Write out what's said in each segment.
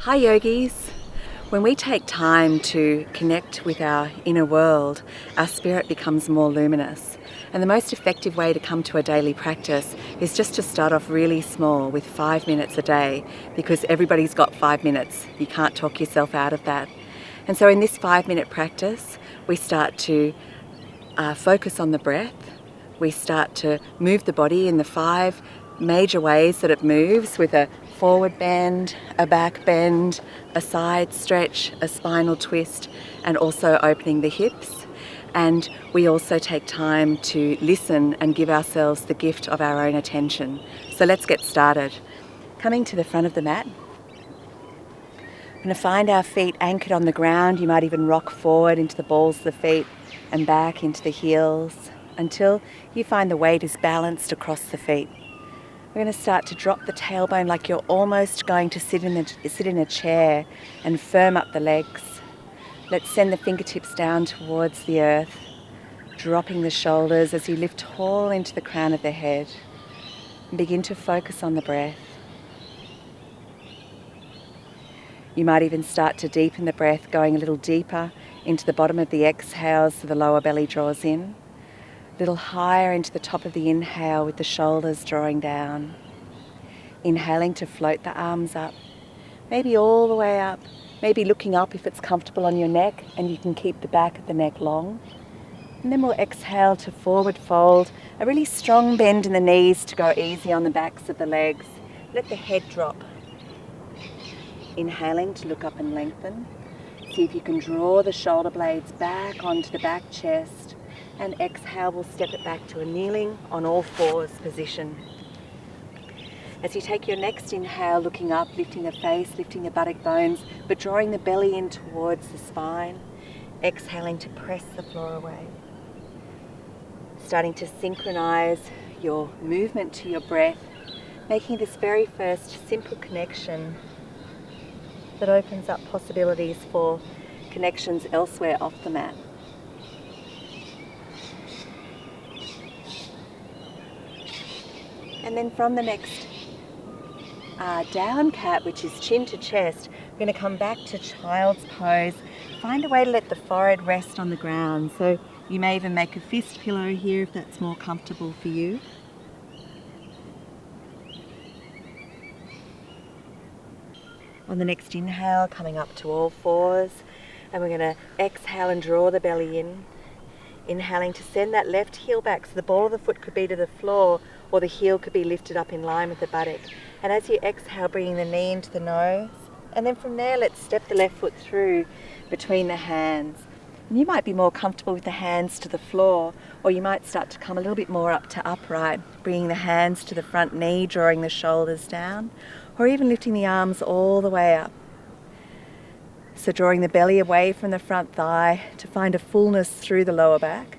Hi yogis! When we take time to connect with our inner world, our spirit becomes more luminous. And the most effective way to come to a daily practice is just to start off really small with 5 minutes a day, because everybody's got 5 minutes. You can't talk yourself out of that. And so in this 5-minute practice, we start to focus on the breath. We start to move the body in the 5 major ways that it moves, with a forward bend, a back bend, a side stretch, a spinal twist, and also opening the hips. And we also take time to listen and give ourselves the gift of our own attention. So let's get started. Coming to the front of the mat, we're going to find our feet anchored on the ground. You might even rock forward into the balls of the feet and back into the heels until you find the weight is balanced across the feet. We're going to start to drop the tailbone like you're almost going to sit in a chair and firm up the legs. Let's send the fingertips down towards the earth, dropping the shoulders as you lift tall into the crown of the head and begin to focus on the breath. You might even start to deepen the breath, going a little deeper into the bottom of the exhale so the lower belly draws in. A little higher into the top of the inhale with the shoulders drawing down. Inhaling to float the arms up, maybe all the way up, maybe looking up if it's comfortable on your neck and you can keep the back of the neck long. And then we'll exhale to forward fold, a really strong bend in the knees to go easy on the backs of the legs. Let the head drop. Inhaling to look up and lengthen. See if you can draw the shoulder blades back onto the back chest. And exhale, we'll step it back to a kneeling on all fours position. As you take your next inhale, looking up, lifting the face, lifting the buttock bones, but drawing the belly in towards the spine. Exhaling to press the floor away. Starting to synchronize your movement to your breath, making this very first simple connection that opens up possibilities for connections elsewhere off the mat. And then from the next down cat, which is chin to chest, we're going to come back to child's pose. Find a way to let the forehead rest on the ground. So you may even make a fist pillow here if that's more comfortable for you. On the next inhale, coming up to all fours. And we're going to exhale and draw the belly in. Inhaling to send that left heel back, so the ball of the foot could be to the floor or the heel could be lifted up in line with the buttock. And as you exhale, bringing the knee into the nose. And then from there, let's step the left foot through between the hands. And you might be more comfortable with the hands to the floor, or you might start to come a little bit more up to upright, bringing the hands to the front knee, drawing the shoulders down, or even lifting the arms all the way up. So drawing the belly away from the front thigh to find a fullness through the lower back.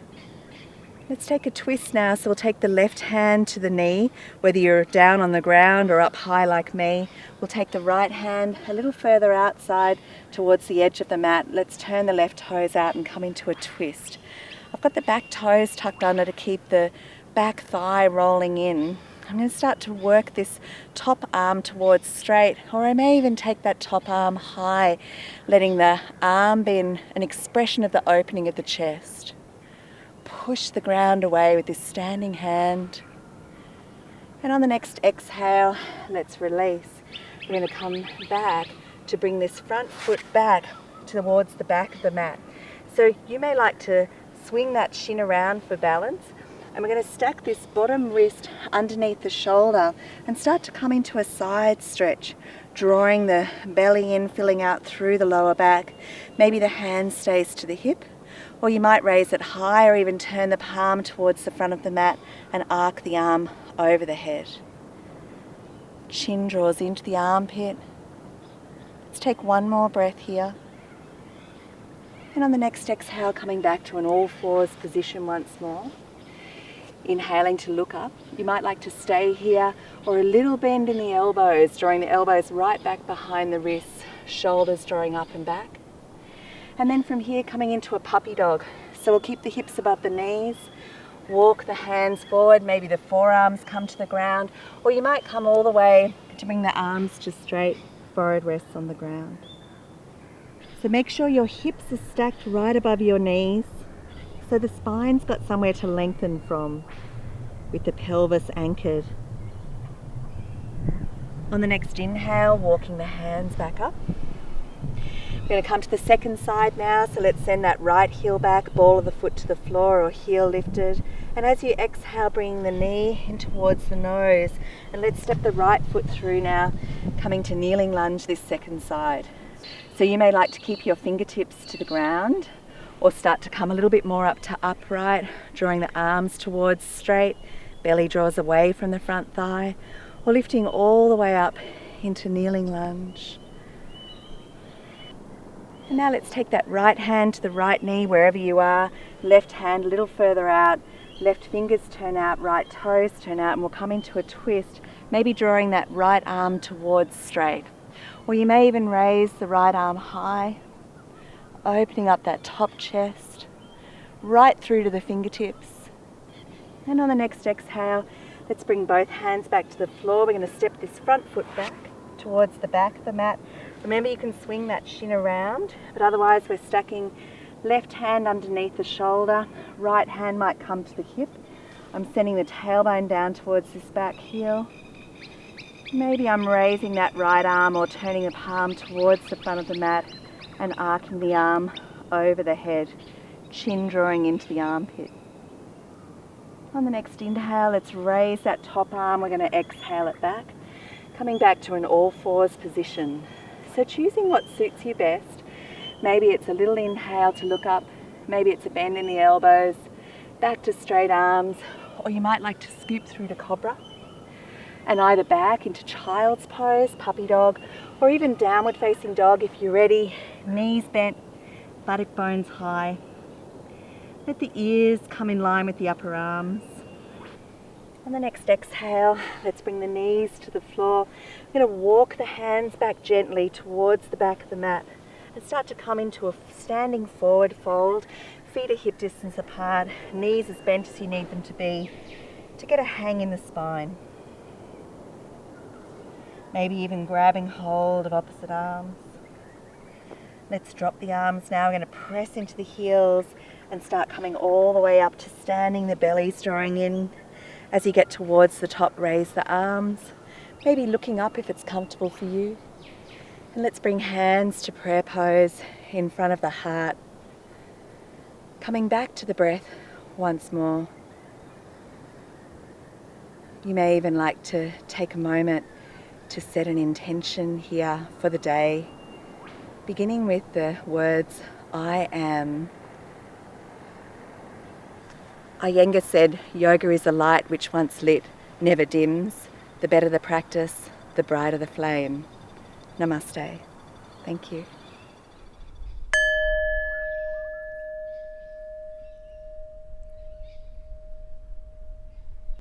Let's take a twist now. So we'll take the left hand to the knee, whether you're down on the ground or up high like me. We'll take the right hand a little further outside towards the edge of the mat. Let's turn the left toes out and come into a twist. I've got the back toes tucked under to keep the back thigh rolling in. I'm going to start to work this top arm towards straight, or I may even take that top arm high, letting the arm be an expression of the opening of the chest. Push the ground away with this standing hand. And on the next exhale, let's release. We're going to come back to bring this front foot back towards the back of the mat. So you may like to swing that shin around for balance. And we're going to stack this bottom wrist underneath the shoulder and start to come into a side stretch, drawing the belly in, filling out through the lower back. Maybe the hand stays to the hip, or you might raise it high or even turn the palm towards the front of the mat and arc the arm over the head. Chin draws into the armpit. Let's take one more breath here. And on the next exhale, coming back to an all fours position once more. Inhaling to look up. You might like to stay here, or a little bend in the elbows, drawing the elbows right back behind the wrists, shoulders drawing up and back. And then from here, coming into a puppy dog. So we'll keep the hips above the knees, walk the hands forward, maybe the forearms come to the ground, or you might come all the way to bring the arms to straight, forehead rests on the ground. So make sure your hips are stacked right above your knees, so the spine's got somewhere to lengthen from, with the pelvis anchored. On the next inhale, walking the hands back up. We're going to come to the second side now, so let's send that right heel back, ball of the foot to the floor or heel lifted. And as you exhale, bring the knee in towards the nose. And let's step the right foot through now, coming to kneeling lunge this second side. So you may like to keep your fingertips to the ground or start to come a little bit more up to upright, drawing the arms towards straight, belly draws away from the front thigh, or lifting all the way up into kneeling lunge. And now let's take that right hand to the right knee wherever you are, left hand a little further out, left fingers turn out, right toes turn out, and we'll come into a twist, maybe drawing that right arm towards straight. Or you may even raise the right arm high, opening up that top chest, right through to the fingertips. And on the next exhale, let's bring both hands back to the floor. We're going to step this front foot back towards the back of the mat. Remember, you can swing that shin around, but otherwise we're stacking left hand underneath the shoulder, right hand might come to the hip. I'm sending the tailbone down towards this back heel. Maybe I'm raising that right arm or turning the palm towards the front of the mat and arcing the arm over the head, chin drawing into the armpit. On the next inhale, let's raise that top arm. We're going to exhale it back, coming back to an all fours position. So choosing what suits you best. Maybe it's a little inhale to look up, maybe it's a bend in the elbows, back to straight arms, or you might like to scoop through to cobra and either back into child's pose, puppy dog, or even downward facing dog if you're ready. Knees bent, buttock bones high. Let the ears come in line with the upper arms. On the next exhale, let's bring the knees to the floor. We're going to walk the hands back gently towards the back of the mat and start to come into a standing forward fold. Feet are hip distance apart, knees as bent as you need them to be to get a hang in the spine. Maybe even grabbing hold of opposite arms. Let's drop the arms now. We're going to press into the heels and start coming all the way up to standing, the belly's drawing in. As you get towards the top, raise the arms, maybe looking up if it's comfortable for you. And let's bring hands to prayer pose in front of the heart. Coming back to the breath once more. You may even like to take a moment to set an intention here for the day, beginning with the words, I am. Iyengar said, yoga is a light which once lit, never dims. The better the practice, the brighter the flame. Namaste. Thank you.